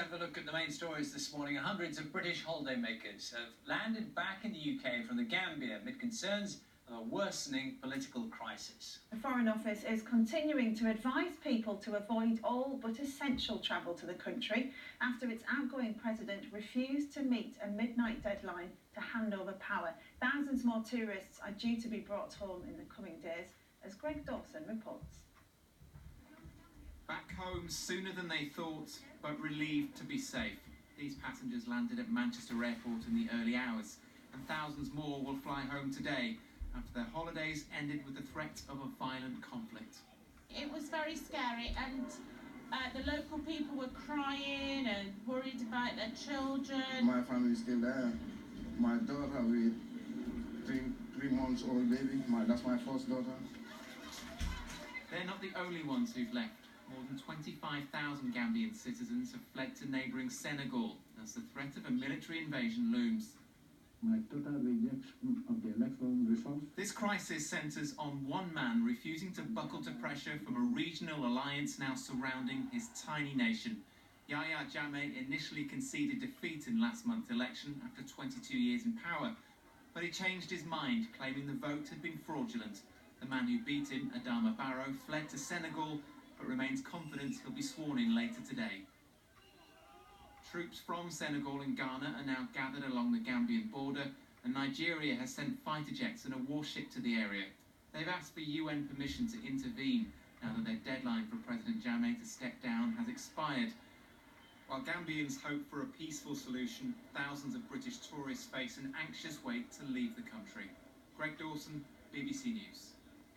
have a look at the main stories this morning. Hundreds of British holidaymakers have landed back in the UK from the Gambia amid concerns of a worsening political crisis. The Foreign Office is continuing to advise people to avoid all but essential travel to the country after its outgoing president refused to meet a midnight deadline to hand over power. Thousands more tourists are due to be brought home in the coming days, as Greg Dawson reports. Back home sooner than they thought, but relieved to be safe. These passengers landed at Manchester Airport in the early hours, and thousands more will fly home today after their holidays ended with the threat of a violent conflict. It was very scary, and the local people were crying and worried about their children. My family is still there. My daughter with three months old baby, that's my first daughter. They're not the only ones who've left. More than 25,000 Gambian citizens have fled to neighbouring Senegal as the threat of a military invasion looms. My total rejection of the electoral results. This crisis centres on one man refusing to buckle to pressure from a regional alliance now surrounding his tiny nation. Yahya Jammeh initially conceded defeat in last month's election after 22 years in power, but he changed his mind, claiming the vote had been fraudulent. The man who beat him, Adama Barrow, fled to Senegal, but remains confident he'll be sworn in later today. Troops from Senegal and Ghana are now gathered along the Gambian border, and Nigeria has sent fighter jets and a warship to the area. They've asked for UN permission to intervene now that their deadline for President Jammeh to step down has expired. While Gambians hope for a peaceful solution, thousands of British tourists face an anxious wait to leave the country. Greg Dawson, BBC News.